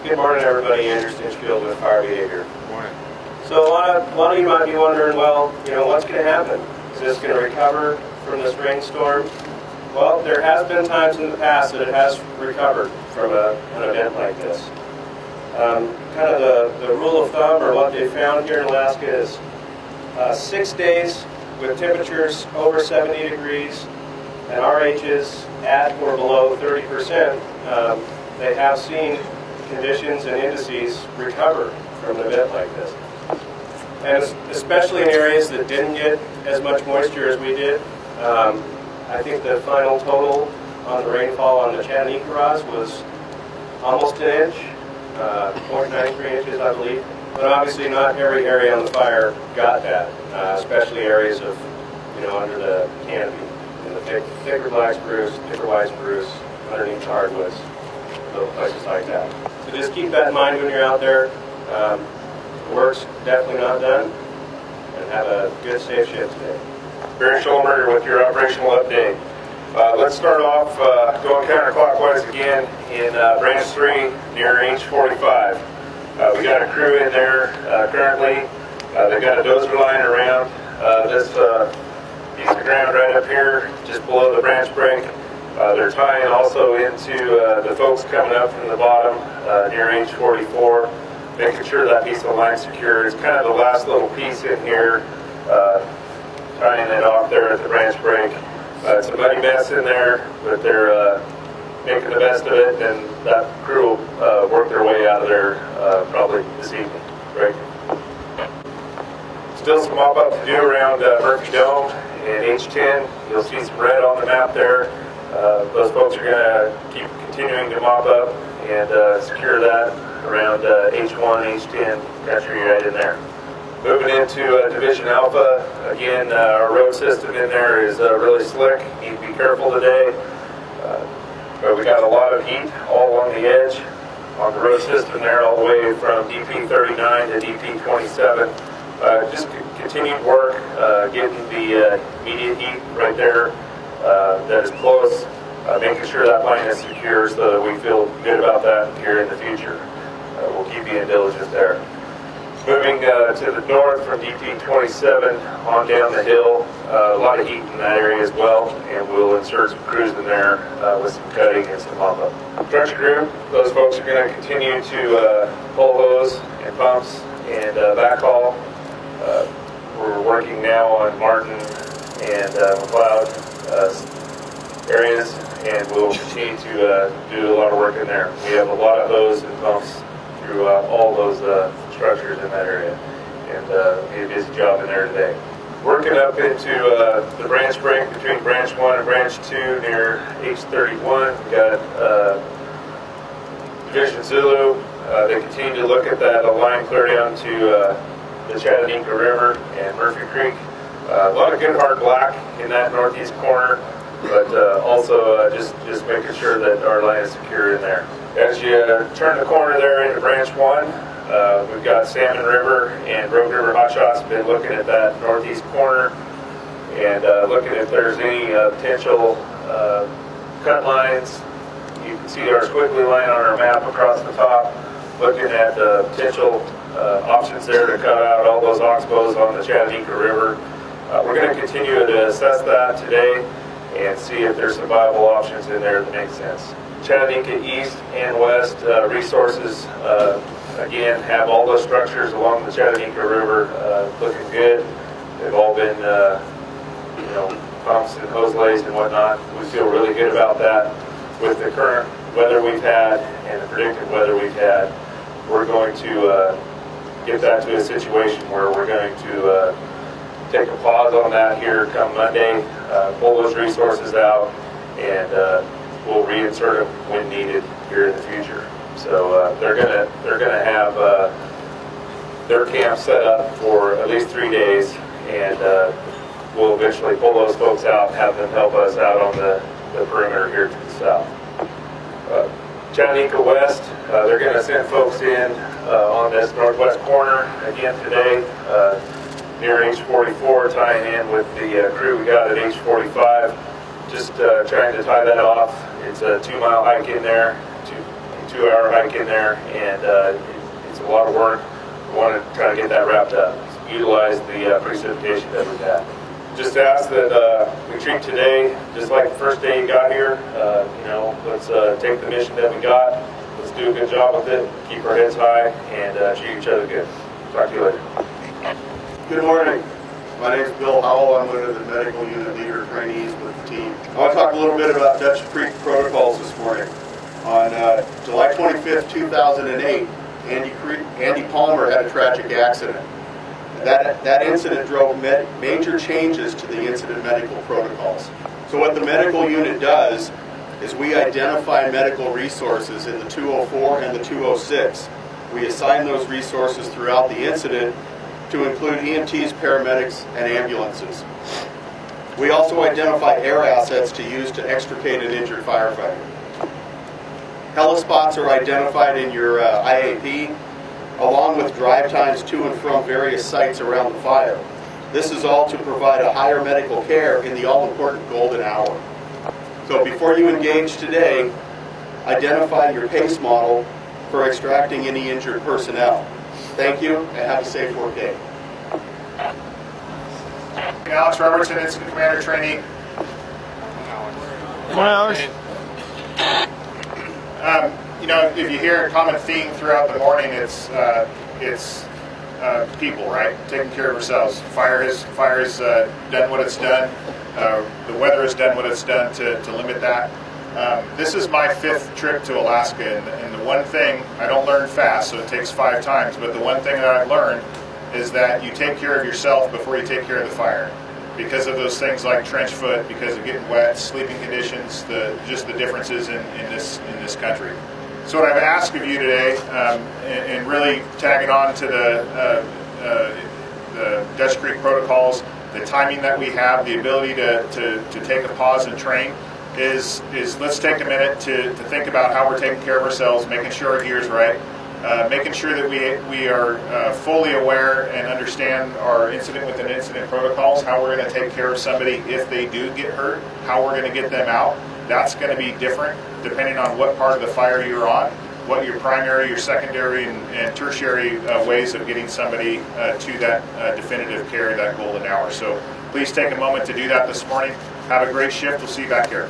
Good morning, everybody. Andrew Stinchfield with Fire Behavior. Good morning. So a lot of you might be wondering, well, what's going to happen? Is this going to recover from this rainstorm? Well, there has been times in the past that it has recovered from an event like this. Kind of the rule of thumb, or what they found here in Alaska, is 6 days with temperatures over 70 degrees and RHs at or below 30%, they have seen conditions and indices recover from an event like this. And especially in areas that didn't get as much moisture as we did. I think the final total on the rainfall on the Chattanooga Rise was almost an inch, 0.93 inches, I believe. But obviously not every area on the fire got that, especially areas of, under the canopy, in the thicker black spruce, thicker white spruce, underneath the hardwoods, little places like that. So just keep that in mind when you're out there. The work's definitely not done, and have a good, safe shift today. Barry Schulmerger with your operational update. Let's start off going counterclockwise again in branch 3 near H45. We got a crew in there currently. They've got a dozer line around this piece of ground right up here, just below the branch break. They're tying also into the folks coming up from the bottom near H44, making sure that piece of the line secure. It's kind of the last little piece in here, tying it off there at the branch break. It's a muddy mess in there, but they're making the best of it, and that crew will work their way out of there probably this evening. Right? Still some mop up to do around Murphy Dome and H10. You'll see some red on the map there. Those folks are going to keep continuing to mop up and secure that around H1, H10 country right in there. Moving into Division Alpha, again, our road system in there is really slick. You need to be careful today. But we got a lot of heat all along the edge on the road system there, all the way from DP 39 to DP 27. Just continued work, getting the immediate heat right there that is close, making sure that line is secure so that we feel good about that here in the future. We'll keep you in diligence there. Moving to the north from DP 27 on down the hill, a lot of heat in that area as well, and we'll insert some crews in there with some cutting and some mop-up. Structure crew, those folks are going to continue to pull hose and pumps and backhaul. We're working now on Martin and McLeod areas, and we'll continue to do a lot of work in there. We have a lot of hose and pumps through all those structures in that area, and be a busy job in there today. Working up into the branch break between branch 1 and branch 2 near H31. We got Division Zulu. They continue to look at that line clear down to the Chattanooga River and Murphy Creek. A lot of good hard black in that northeast corner, but also just making sure that our line is secure in there. As you turn the corner there into branch 1, we've got Salmon River and Rogue River Hotshots been looking at that northeast corner and looking if there's any potential cut lines. You can see our squiggly line on our map across the top, looking at potential options there to cut out all those oxbows on the Chattanooga River. We're going to continue to assess that today and see if there's some viable options in there that make sense. Chattanooga East and West resources, again, have all those structures along the Chattanooga River looking good. They've all been, pumps and hose lays and whatnot. We feel really good about that. With the current weather we've had and the predicted weather we've had, we're going to get that to a situation where we're going to take a pause on that here come Monday, pull those resources out, and we'll reinsert them when needed here in the future. So they're gonna have their camp set up for at least 3 days, and we'll eventually pull those folks out, have them help us out on the perimeter here to the south. Chattanooga West, they're going to send folks in on this northwest corner again today near H44, tying in with the crew we got at H45. Just trying to tie that off. It's a 2-mile hike in there, 2-hour hike in there, and it's a lot of work. We want to try to get that wrapped up. Utilize the precipitation that we've had. Just ask that we treat today just like the first day you got here. Let's take the mission that we got. Let's do a good job with it. Keep our heads high and treat each other good. Talk to you later. Good morning. My name is Bill Howell. I'm one of the medical unit leader trainees with the team. I want to talk a little bit about Dutch Creek protocols this morning. On July 25th, 2008, Andy Palmer had a tragic accident. That incident drove major changes to the incident medical protocols. So what the medical unit does is we identify medical resources in the 204 and the 206. We assign those resources throughout the incident to include EMTs, paramedics, and ambulances. We also identify air assets to use to extricate an injured firefighter. Heliphones are identified in your IAP, along with drive times to and from various sites around the fire. This is all to provide a higher medical care in the all-important golden hour. So before you engage today, identify your PACE model for extracting any injured personnel. Thank you, and have a safe work day. Alex Robertson, Incident Commander Trainee. Come on, Alex. If you hear a common theme throughout the morning, it's people, right? Taking care of ourselves. Fire has done what it's done. The weather has done what it's done to limit that. This is my 5th trip to Alaska, and the one thing, I don't learn fast, so it takes 5 times, but the one thing that I've learned is that you take care of yourself before you take care of the fire. Because of those things like trench foot, because of getting wet, sleeping conditions, just the differences in this country. So what I've asked of you today, and really tagging on to the Dutch Creek protocols, the timing that we have, the ability to take a pause and train, is let's take a minute to think about how we're taking care of ourselves, making sure our gear's right, making sure that we are fully aware and understand our incident within incident protocols, how we're going to take care of somebody if they do get hurt, how we're going to get them out. That's going to be different depending on what part of the fire you're on, what your primary, your secondary, and tertiary ways of getting somebody to that definitive care, that golden hour. So please take a moment to do that this morning. Have a great shift. We'll see you back here.